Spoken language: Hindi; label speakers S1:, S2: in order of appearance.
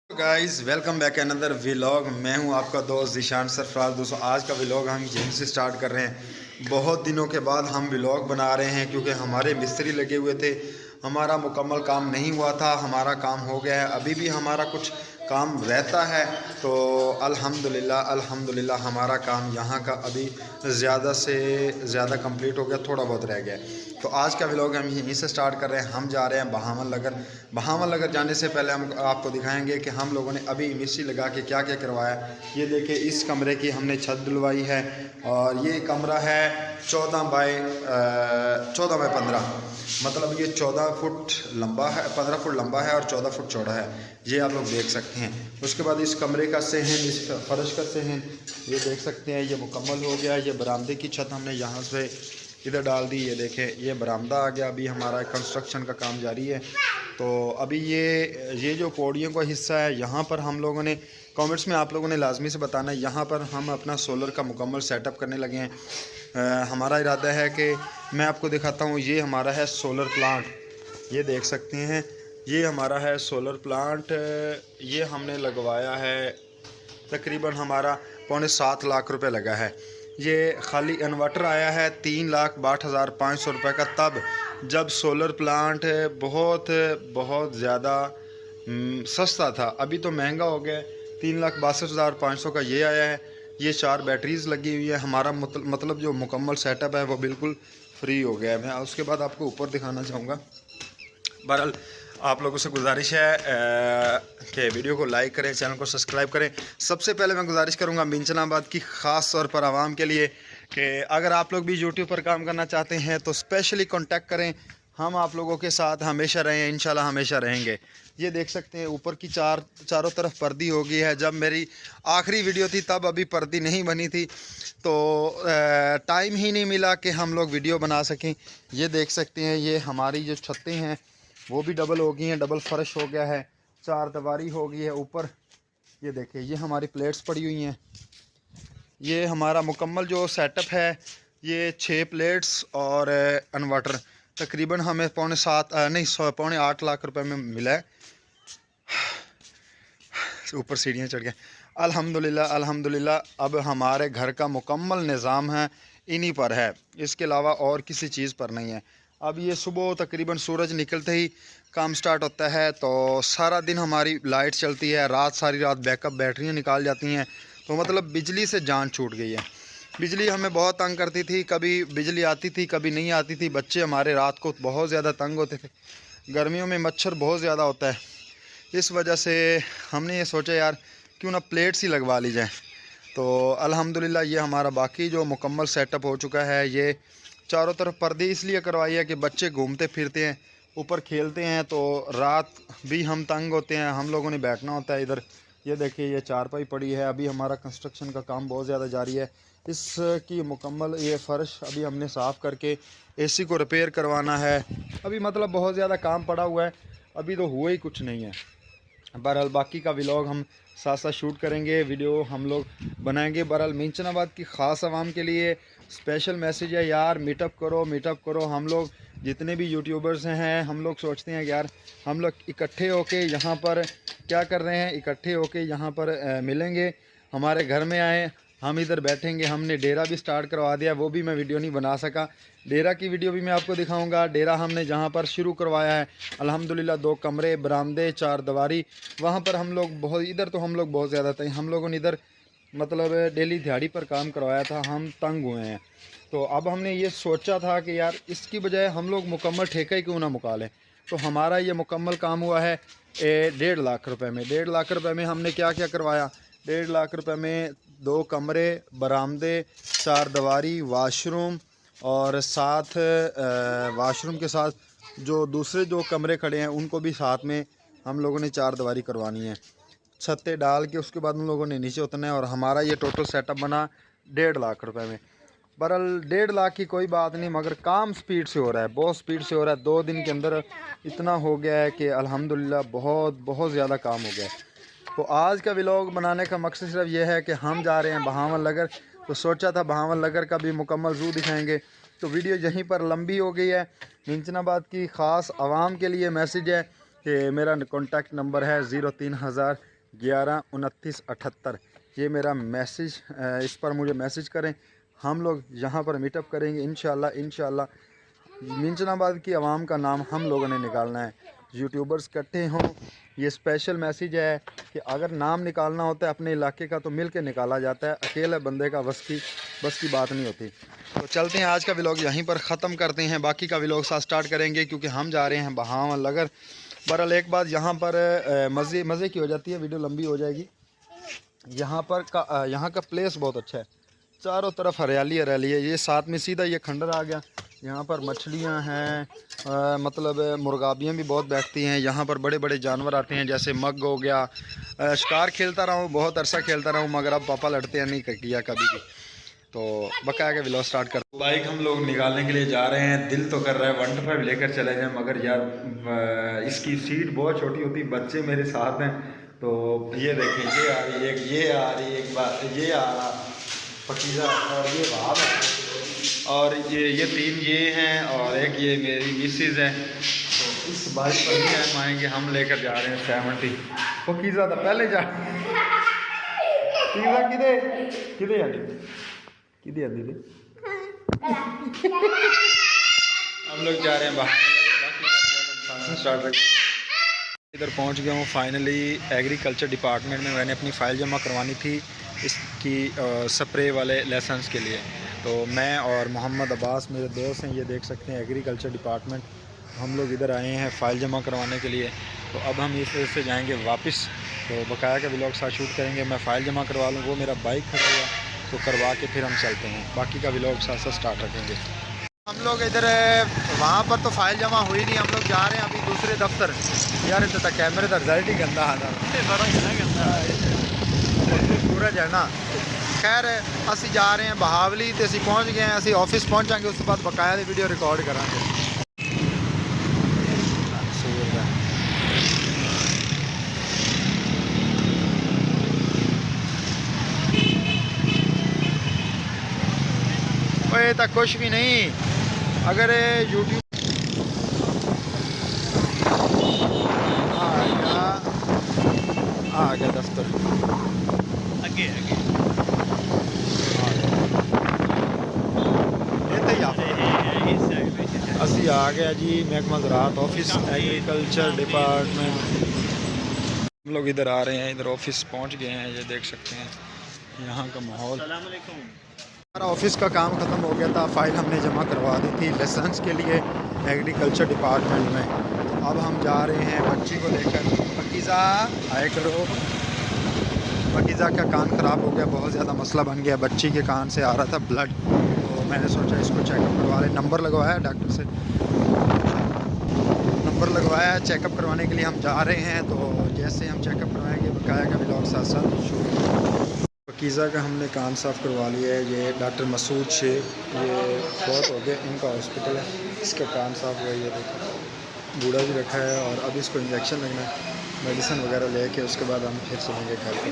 S1: Guys welcome back another vlog. मैं हूं आपका दोस्त ज़ीशान सरफराज। दोस्तों आज का व्लॉग हम यहीं से स्टार्ट कर रहे हैं। बहुत दिनों के बाद हम व्लॉग बना रहे हैं क्योंकि हमारे मिस्त्री लगे हुए थे। हमारा मुकम्मल काम नहीं हुआ था, हमारा काम हो गया है। अभी भी हमारा कुछ काम रहता है तो अल्हम्दुलिल्लाह हमारा काम यहाँ का अभी ज़्यादा से ज़्यादा कंप्लीट हो गया, थोड़ा बहुत रह गया। तो आज का व्लॉग हम यहीं से स्टार्ट कर रहे हैं। हम जा रहे हैं बहावन नगर। बहावन नगर जाने से पहले हम आपको दिखाएंगे कि हम लोगों ने अभी मिस्त्री लगा के क्या क्या करवाया। ये देखिए, इस कमरे की हमने छत डलवाई है और ये कमरा है 14 बाई 15, मतलब ये 14 फुट लंबा है, 15 फुट लंबा है और 14 फुट चौड़ा है। ये आप लोग देख सकते हैं। उसके बाद इस कमरे का सहन, इस फर्श का सहन ये देख सकते हैं, ये मुकम्मल हो गया। ये बरामदे की छत हमने यहाँ से इधर डाल दी। ये देखें, ये बरामदा आ गया। अभी हमारा कंस्ट्रक्शन का काम जारी है। तो अभी ये जो पौड़ियों का हिस्सा है, यहाँ पर हम लोगों ने कमेंट्स में आप लोगों ने लाजमी से बताना है, यहाँ पर हम अपना सोलर का मुकम्मल सेटअप करने लगे हैं। हमारा इरादा है कि मैं आपको दिखाता हूँ। ये हमारा है सोलर प्लांट, ये देख सकते हैं। ये हमारा है सोलर प्लांट। ये हमने लगवाया है, तकरीबन हमारा 7.25 लाख लगा है। ये खाली इन्वर्टर आया है 3,62,500 रुपये का, तब जब सोलर प्लांट बहुत बहुत ज़्यादा सस्ता था। अभी तो महंगा हो गया। 3,62,500 का ये आया है। ये 4 बैटरीज़ लगी हुई है। हमारा मतलब जो मुकम्मल सेटअप है वो बिल्कुल फ्री हो गया है। मैं उसके बाद आपको ऊपर दिखाना चाहूँगा। बहरहाल आप लोगों से गुजारिश है कि वीडियो को लाइक करें, चैनल को सब्सक्राइब करें। सबसे पहले मैं गुजारिश करूंगा मिंचनाबाद की ख़ास तौर पर आवाम के लिए कि अगर आप लोग भी यूट्यूब पर काम करना चाहते हैं तो स्पेशली कांटेक्ट करें। हम आप लोगों के साथ हमेशा रहें, इंशाल्लाह हमेशा रहेंगे। ये देख सकते हैं, ऊपर की चारों तरफ पर्दी हो गई है। जब मेरी आखिरी वीडियो थी तब अभी पर्दी नहीं बनी थी, तो टाइम ही नहीं मिला कि हम लोग वीडियो बना सकें। ये देख सकते हैं, ये हमारी जो छतें हैं वो भी डबल हो गई हैं, डबल फर्श हो गया है, 4 दीवारी हो गई है ऊपर। ये देखिए, ये हमारी प्लेट्स पड़ी हुई हैं। ये हमारा मुकम्मल जो सेटअप है, ये 6 प्लेट्स और इन्वर्टर तकरीबन हमें 8.5 लाख रुपए में मिला है। ऊपर सीढ़ियाँ चढ़ गए। अल्हम्दुलिल्लाह अब हमारे घर का मुकम्मल निज़ाम है इन्हीं पर है, इसके अलावा और किसी चीज़ पर नहीं है। अब ये सुबह तकरीबन सूरज निकलते ही काम स्टार्ट होता है, तो सारा दिन हमारी लाइट चलती है, सारी रात बैकअप बैटरियाँ निकाल जाती हैं। तो मतलब बिजली से जान छूट गई है। बिजली हमें बहुत तंग करती थी, कभी बिजली आती थी कभी नहीं आती थी। बच्चे हमारे रात को बहुत ज़्यादा तंग होते थे। गर्मियों में मच्छर बहुत ज़्यादा होता है, इस वजह से हमने ये सोचा यार क्यों ना प्लेट्स ही लगवा ली जाए। तो अल्हम्दुलिल्लाह ये हमारा बाकी जो मुकम्मल सेटअप हो चुका है। ये चारों तरफ पर्दे इसलिए करवाई है कि बच्चे घूमते फिरते हैं, ऊपर खेलते हैं, तो रात भी हम तंग होते हैं, हम लोगों ने बैठना होता है इधर। ये देखिए, ये चारपाई पड़ी है। अभी हमारा कंस्ट्रक्शन का काम बहुत ज़्यादा जारी है। इसकी मुकम्मल ये फ़र्श अभी हमने साफ़ करके एसी को रिपेयर करवाना है। अभी मतलब बहुत ज़्यादा काम पड़ा हुआ है, अभी तो हुआ ही कुछ नहीं है। बहरहाल बाकी का व्लॉग हम साथ साथ शूट करेंगे, वीडियो हम लोग बनाएंगे। बहरहाल मिंचनाबाद की ख़ास आवाम के लिए स्पेशल मैसेज है यार, मीटअप करो, मीटअप करो। हम लोग जितने भी यूट्यूबर्स हैं, हम लोग सोचते हैं यार हम लोग इकट्ठे होके यहाँ पर क्या कर रहे हैं, इकट्ठे होके यहाँ पर मिलेंगे, हमारे घर में आए, हम इधर बैठेंगे। हमने डेरा भी स्टार्ट करवा दिया, वो भी मैं वीडियो नहीं बना सका। डेरा की वीडियो भी मैं आपको दिखाऊंगा। डेरा हमने जहाँ पर शुरू करवाया है अल्हम्दुलिल्लाह 2 कमरे, बरामदे, 4 दीवारी, वहाँ पर हम लोग बहुत, इधर तो हम लोग बहुत ज़्यादा थे। हम लोगों ने इधर मतलब डेली दिहाड़ी पर काम करवाया था, हम तंग हुए हैं। तो अब हमने ये सोचा था कि यार इसकी बजाय हम लोग मुकम्मल ठेका ही क्यों ना मुका लें। तो हमारा ये मुकम्मल काम हुआ है 1.5 लाख रुपए में। 1.5 लाख रुपए में हमने क्या क्या करवाया। 1.5 लाख रुपए में 2 कमरे, बरामदे, 4 दीवारी, वाशरूम और साथ वाशरूम के साथ जो दूसरे जो कमरे खड़े हैं उनको भी साथ में हम लोगों ने 4 दीवारी करवानी है। छतें डाल के उसके बाद उन लोगों ने नीचे उतरना है और हमारा ये टोटल सेटअप बना 1.5 लाख रुपए में। बहरहाल 1.5 लाख की कोई बात नहीं, मगर काम स्पीड से हो रहा है, बहुत स्पीड से हो रहा है। 2 दिन के अंदर इतना हो गया है कि अल्हम्दुलिल्लाह बहुत बहुत ज़्यादा काम हो गया है। तो आज का व्लॉग बनाने का मकसद सिर्फ ये है कि हम जा रहे हैं बहावन नगर। तो सोचा था बहावन नगर का भी मुकम्मल ज़ू दिखाएंगे। तो वीडियो यहीं पर लंबी हो गई है। मिंचनाबाद की ख़ास आवाम के लिए मैसेज है कि मेरा कॉन्टैक्ट नंबर है 03,000 112978। ये मेरा मैसेज, इस पर मुझे मैसेज करें। हम लोग यहाँ पर मीटअप करेंगे इंशाल्लाह। मिंचनाबाद की आवाम का नाम हम लोगों ने निकालना है। यूट्यूबर्स इकट्ठे हों, ये स्पेशल मैसेज है कि अगर नाम निकालना होता है अपने इलाके का तो मिल के निकाला जाता है, अकेले बंदे का बस की बात नहीं होती। तो चलते हैं, आज का व्लॉग यहीं पर ख़त्म करते हैं, बाकी का व्लॉग साथ स्टार्ट करेंगे क्योंकि हम जा रहे हैं बहावा लगर। बहरहाल एक बात यहाँ पर मज़े की हो जाती है, वीडियो लंबी हो जाएगी। यहाँ का प्लेस बहुत अच्छा है, चारों तरफ हरियाली है। ये साथ में सीधा ये खंडर आ गया। यहाँ पर मछलियाँ हैं, मतलब मुर्गाबियाँ भी बहुत बैठती हैं। यहाँ पर बड़े बड़े जानवर आते हैं, जैसे मग हो गया। शिकार खेलता रहा हूँ, बहुत अरसा खेलता रहा हूँ, मगर अब पापा लड़ते हैं, नहीं किया कभी भी। तो बकाया के व्लॉग स्टार्ट कर। बाइक हम लोग निकालने के लिए जा रहे हैं। दिल तो कर रहा है 125 लेकर चले जाएं, मगर यार इसकी सीट बहुत छोटी होती। बच्चे मेरे साथ हैं, तो ये देखें, ये आ रही एक, ये आ रही एक बात, ये आ रहा पकीजा, और ये बात, और ये तीन ये हैं, और एक ये मेरी मिसेज है। तो इस बाइक पर ही हम आएंगे। हम लेकर जा रहे हैं 70। पकीजा तो पहले जा, पकीजा किधे आदि थे। हम लोग जा रहे हैं बाहर, स्टार्ट। इधर पहुंच गया हूँ फाइनली एग्रीकल्चर डिपार्टमेंट में। मैंने अपनी फ़ाइल जमा करवानी थी इसकी स्प्रे वाले लाइसेंस के लिए। तो मैं और मोहम्मद अब्बास मेरे दोस्त हैं, ये देख सकते हैं एग्रीकल्चर डिपार्टमेंट। हम लोग इधर आए हैं फ़ाइल जमा करवाने के लिए। तो अब हम इस वजह से जाएंगे वापस। तो बकाया के व्लॉग साथ शूट करेंगे। मैं फ़ाइल जमा करवा लूँ, वो मेरा बाइक खड़ा हुआ, तो करवा के फिर हम चलते हैं। बाकी का व्लॉग साथ स्टार्ट रखेंगे। हम लोग इधर वहाँ पर तो फाइल जमा हुई नहीं, हम लोग जा रहे हैं अभी दूसरे दफ्तर। यार इतना तक कैमरे का रिजल्ट ही गंदा आता सूरज है ना। खैर असी जा रहे हैं बहावली, तो असी पहुँच गए हैं। असी ऑफिस पहुँच जाएंगे, उसके बाद बकाया वीडियो रिकॉर्ड करांगे। ये तक कुछ भी नहीं, अगर यूट्यूब आ गया दफ्तर आगे असी आ गया जी महकमा ज़राअत ऑफिस एग्रीकल्चर डिपार्टमेंट। हम लोग इधर आ रहे हैं, इधर ऑफिस पहुंच गए हैं। ये देख सकते हैं यहाँ का माहौल। हमारा ऑफिस का काम ख़त्म हो गया था, फाइल हमने जमा करवा दी थी लाइसेंस के लिए एग्रीकल्चर डिपार्टमेंट में। तो अब हम जा रहे हैं बच्ची को लेकर। पकीज़ा आए करो। पकीज़ा का कान ख़राब हो गया, बहुत ज़्यादा मसला बन गया। बच्ची के कान से आ रहा था ब्लड, तो मैंने सोचा इसको चेकअप करवा लें। नंबर लगवाया डॉक्टर से, नंबर लगवाया। चेकअप करवाने के लिए हम जा रहे हैं। तो जैसे हम चेकअप करवाएंगे बकाया का व्लॉग साथ साथ शुरू। पकीज़ा का हमने कान साफ़ करवा लिया है। ये डॉक्टर मसूद शेख, ये बहुत हो गया, इनका हॉस्पिटल है। इसका कान साफ़ हुआ, ये देखो बूढ़ा भी रखा है। और अब इसको इंजेक्शन लगना है, मेडिसिन वगैरह लेके उसके बाद हम फिर चलेंगे घर पर।